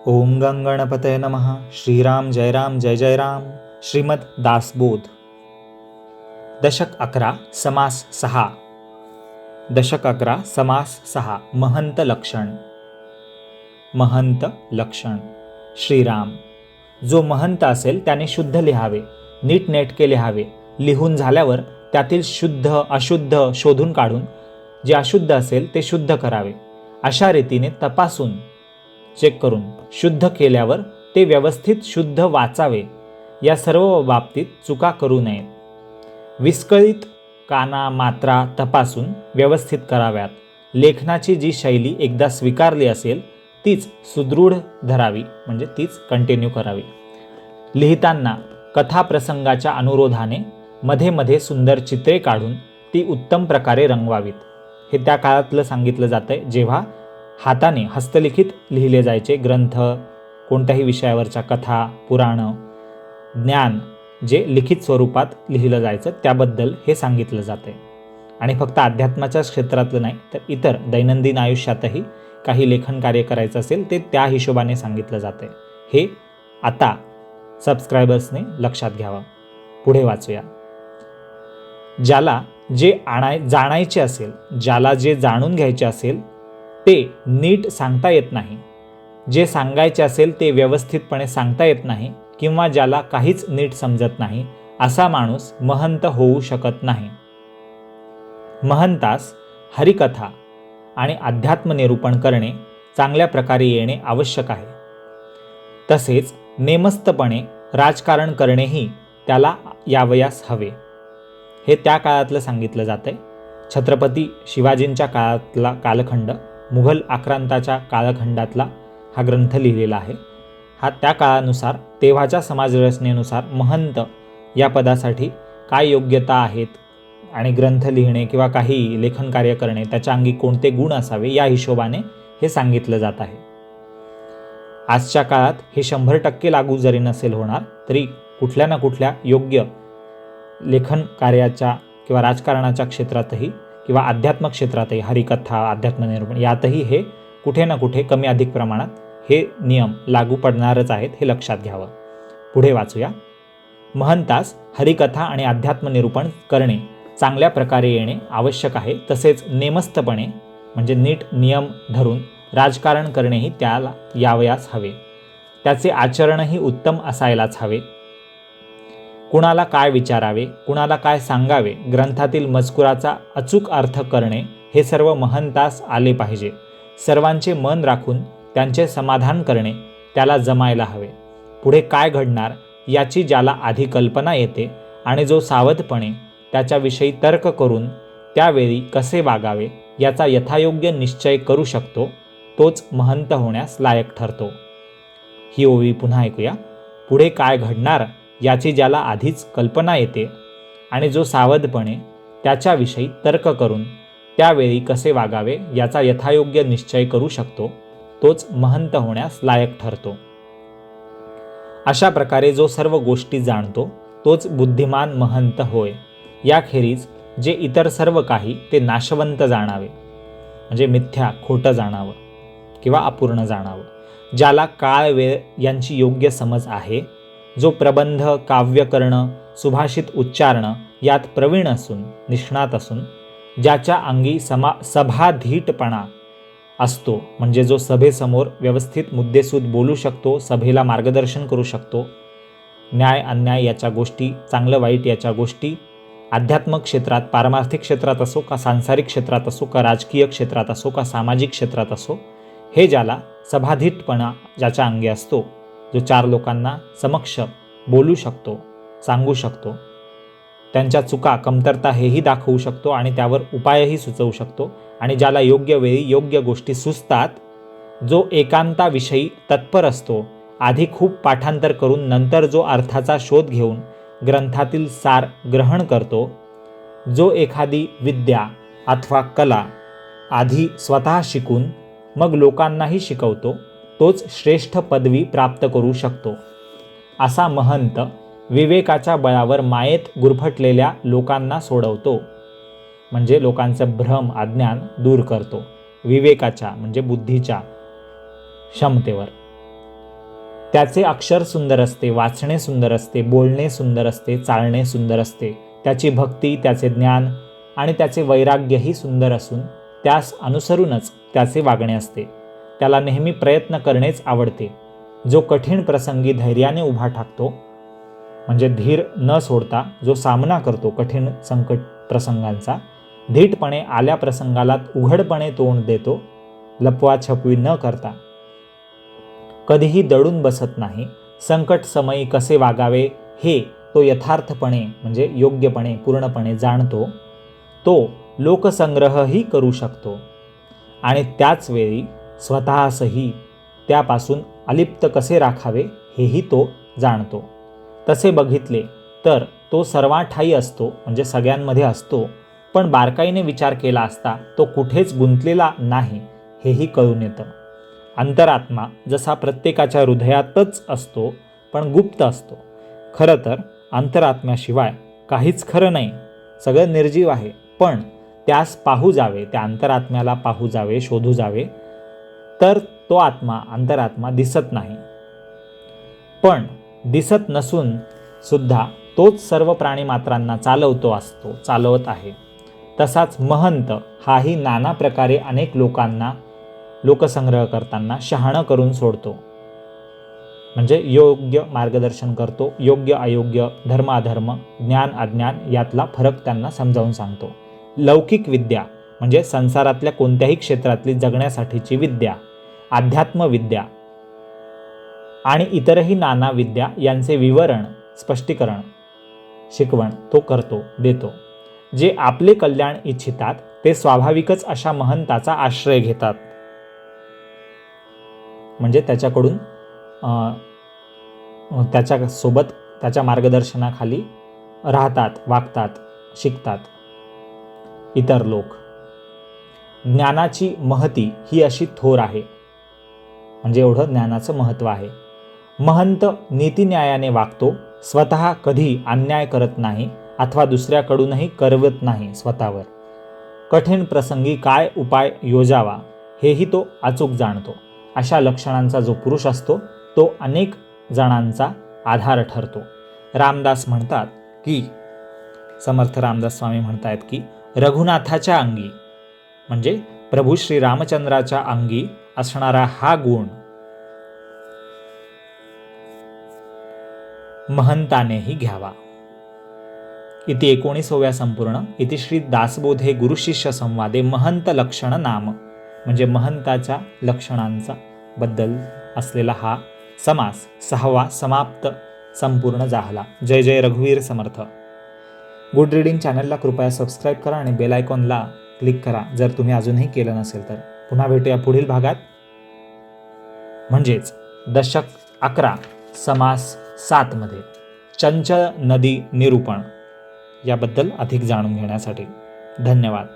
ओम गंगणपतये नमः. श्रीराम जय राम जय जय राम. श्रीमद दासबोध. दशक 11 समास 6. दशक 11 समास 6. महंत लक्षण. महंत लक्षण. श्रीराम. जो महंत असेल त्याने शुद्ध लिहावे, नीटनेटके लिहावे. लिहून झाल्यावर त्यातील शुद्ध अशुद्ध शोधून काढून जे अशुद्ध असेल ते शुद्ध करावे. अशा रीतीने तपासून चेक करून शुद्ध केल्यावर ते व्यवस्थित शुद्ध वाचावे. या सर्व बाबतीत चुका करू नयेत. विस्कळीत काना मात्रा तपासून व्यवस्थित कराव्यात. लेखनाची जी शैली एकदा स्वीकारली असेल तीच सुदृढ धरावी, म्हणजे तीच कंटिन्यू करावी. लिहिताना कथाप्रसंगाच्या अनुरोधाने मध्ये मध्ये सुंदर चित्रे काढून ती उत्तम प्रकारे रंगवावीत. हे त्या काळातलं सांगितलं जातंय जेव्हा हाताने हस्तलिखित लिहिले जायचे ग्रंथ, कोणत्याही विषयावरच्या कथा, पुराणं, ज्ञान जे लिखित स्वरूपात लिहिलं जायचं त्याबद्दल हे सांगितलं जातंय. आणि फक्त अध्यात्माच्या क्षेत्रातलं नाही तर इतर दैनंदिन आयुष्यातही काही लेखन कार्य करायचं असेल ते त्या हिशोबाने सांगितलं जातंय. हे आता सबस्क्रायबर्सने लक्षात घ्यावं. पुढे वाचूया. ज्याला जे जाणायचे असेल, ज्याला जे जाणून घ्यायचे असेल ते नीट सांगता येत नाही, जे सांगायचे असेल ते व्यवस्थितपणे सांगता येत नाही, किंवा ज्याला काहीच नीट समजत नाही असा माणूस महंत होऊ शकत नाही. महंतास हरिकथा आणि अध्यात्म निरूपण करणे चांगल्या प्रकारे येणे आवश्यक आहे. तसेच नेमस्तपणे राजकारण करणेही त्याला यावयास हवे. हे त्या काळातलं सांगितलं जातंय. छत्रपती शिवाजींच्या काळातला कालखंड, मुघल आक्रांताच्या कालखंडातला हा ग्रंथ लिहिलेला आहे. हा त्या काळानुसार तेव्हाच्या समाजरचनेनुसार महंत या पदासाठी काय योग्यता आहेत आणि ग्रंथ लिहिणे किंवा काही लेखन कार्य करणे त्याच्या अंगी कोणते गुण असावे या हिशोबाने हे सांगितलं जात आहे. आजच्या काळात हे 100% लागू जरी नसेल होणार तरी कुठल्या ना कुठल्या योग्य लेखन कार्याच्या किंवा राजकारणाच्या क्षेत्रातही किंवा अध्यात्म क्षेत्रातही, हरिकथा, अध्यात्म निरूपण यातही हे कुठे ना कुठे कमी अधिक प्रमाणात हे नियम लागू पडणारच आहेत, हे लक्षात घ्यावं. पुढे वाचूया. महंतास हरिकथा आणि अध्यात्म निरूपण करणे चांगल्या प्रकारे येणे आवश्यक आहे. तसेच नेमस्तपणे म्हणजे नीट नियम धरून राजकारण करणेही त्याला यावयास हवे. त्याचे आचरणही उत्तम असायलाच हवे. कुणाला काय विचारावे, कुणाला काय सांगावे, ग्रंथातील मजकुराचा अचूक अर्थ करणे हे सर्व महंतास आले पाहिजे. सर्वांचे मन राखून त्यांचे समाधान करणे त्याला जमायला हवे. पुढे काय घडणार याची ज्याला आधी कल्पना येते आणि जो सावधपणे त्याच्याविषयी तर्क करून त्यावेळी कसे वागावे याचा यथायोग्य निश्चय करू शकतो तोच महंत होण्यास लायक ठरतो. ही ओवी पुन्हा ऐकूया. पुढे काय घडणार याची ज्याला आधीच कल्पना येते आणि जो सावधपणे त्याच्याविषयी तर्क करून त्यावेळी कसे वागावे याचा यथायोग्य निश्चय करू शकतो तोच महंत होण्यास लायक ठरतो. अशा प्रकारे जो सर्व गोष्टी जाणतो तोच बुद्धिमान महंत होय. याखेरीज जे इतर सर्व काही ते नाशवंत जाणावे, म्हणजे मिथ्या, खोटं जाणावं किंवा अपूर्ण जाणावं. ज्याला काळ वेळ यांची योग्य समज आहे, जो प्रबंध, काव्यकर्ण, सुभाषित उच्चारण यात प्रवीण असून, निष्णात असून, ज्याच्या अंगी सभाधीटपणा असतो, म्हणजे जो सभेसमोर व्यवस्थित मुद्देसूद बोलू शकतो, सभेला मार्गदर्शन करू शकतो, न्याय अन्याय याच्या गोष्टी, चांगलं वाईट याच्या गोष्टी, आध्यात्मिक क्षेत्रात, पारमार्थिक क्षेत्रात असो का सांसारिक क्षेत्रात असो का राजकीय क्षेत्रात असो का सामाजिक क्षेत्रात असो, हे ज्याला सभाधीटपणा ज्याच्या अंगी असतो, जो 4 लोकांना समक्ष बोलू शकतो, सांगू शकतो, त्यांच्या चुका, कमतरता हेही दाखवू शकतो आणि त्यावर उपायही सुचवू शकतो, आणि ज्याला योग्य वेळी योग्य गोष्टी सुचतात, जो एकांताविषयी तत्पर असतो, आधी खूप पाठांतर करून नंतर जो अर्थाचा शोध घेऊन ग्रंथातील सार ग्रहण करतो, जो एखादी विद्या अथवा कला आधी स्वतः शिकून मग लोकांनाही शिकवतो, तोच श्रेष्ठ पदवी प्राप्त करू शकतो. असा महंत विवेकाच्या बळावर मायेत गुरफटलेल्या लोकांना सोडवतो, म्हणजे लोकांचं भ्रम अज्ञान दूर करतो, विवेकाच्या म्हणजे बुद्धीच्या क्षमतेवर. त्याचे अक्षर सुंदर असते, वाचणे सुंदर असते, बोलणे सुंदर असते, चालणे सुंदर असते. त्याची भक्ती, त्याचे ज्ञान आणि त्याचे वैराग्यही सुंदर असून त्यास अनुसरूनच त्याचे वागणे असते. त्याला नेहमी प्रयत्न करणेच आवडते. जो कठीण प्रसंगी धैर्याने उभा ठाकतो, म्हणजे धीर न सोडता जो सामना करतो कठीण संकट प्रसंगांचा, धीटपणे आल्या प्रसंगाला उघडपणे तोंड देतो, लपवाछपवी न करता, कधीही दडून बसत नाही. संकट समयी कसे वागावे हे तो यथार्थपणे म्हणजे योग्यपणे पूर्णपणे जाणतो. तो लोकसंग्रहही करू शकतो आणि त्याच वेळी स्वतःसही त्यापासून अलिप्त कसे राखावे हेही तो जाणतो. तसे बघितले तर तो सर्वांठायी असतो, म्हणजे सगळ्यांमध्ये असतो, पण बारकाईने विचार केला असता तो कुठेच गुंतलेला नाही हेही कळून येतं. अंतरात्मा जसा प्रत्येकाच्या हृदयातच असतो पण गुप्त असतो. खरं तर अंतरात्म्याशिवाय काहीच खरं नाही, सगळं निर्जीव आहे. पण त्यास पाहू जावे, त्या अंतरात्म्याला पाहू जावे, शोधू जावे, तर तो आत्मा अंतरात्मा दिसत नाही. पण दिसत नसून सुद्धा तोच सर्व प्राणीमात्रांना चालवत आहे. तसाच महंत हाही नाना प्रकारे अनेक लोकांना लोकसंग्रह करताना शहाणं करून सोडतो, म्हणजे योग्य मार्गदर्शन करतो. योग्य अयोग्य, धर्म अधर्म, ज्ञान अज्ञान यातला फरक त्यांना समजावून सांगतो. लौकिक विद्या म्हणजे संसारातल्या कोणत्याही क्षेत्रातली जगण्यासाठीची विद्या, अध्यात्म विद्या आणि इतरही नाना विद्या यांचे विवरण, स्पष्टीकरण, शिकवण तो करतो, देतो. जे आपले कल्याण इच्छितात ते स्वाभाविकच अशा महंताचा आश्रय घेतात, म्हणजे त्याच्याकडून त्याच्यासोबत त्याच्या मार्गदर्शनाखाली राहतात, वागतात, शिकतात इतर लोक. ज्ञानाची महती ही अशी थोर आहे, म्हणजे एवढं ज्ञानाचं महत्त्व आहे. महंत नीतिन्यायाने वागतो, स्वतः कधी अन्याय करत नाही अथवा दुसऱ्याकडूनही करवत नाही स्वतःवर. कठीण प्रसंगी काय उपाय योजावा हेही तो अचूक जाणतो. अशा लक्षणांचा जो पुरुष असतो तो अनेक जणांचा आधार ठरतो. रामदास म्हणतात की, समर्थ रामदास स्वामी म्हणतात की, रघुनाथाच्या अंगी म्हणजे प्रभू श्री रामचंद्राच्या अंगी असणारा हा गुण महंतानेही घ्यावा. इति 19व्या संपूर्ण. इति श्री दासबोधे गुरुशिष्य संवादे महंत लक्षण नाम, म्हणजे महंताच्या लक्षणांचा बद्दल असलेला हा समास 6वा समाप्त संपूर्ण झाला. जय जय रघुवीर समर्थ. गुड रीडिंग चॅनलला कृपया सबस्क्राईब करा आणि बेल आयकॉनला क्लिक करा जर तुम्ही अजूनही केलं नसेल तर. पुन्हा भेटूया पुढील भागात, म्हणजेच दशक 11 समास 7 मध्ये चंचल नदी निरूपण याबद्दल अधिक जाणून घेण्यासाठी. धन्यवाद.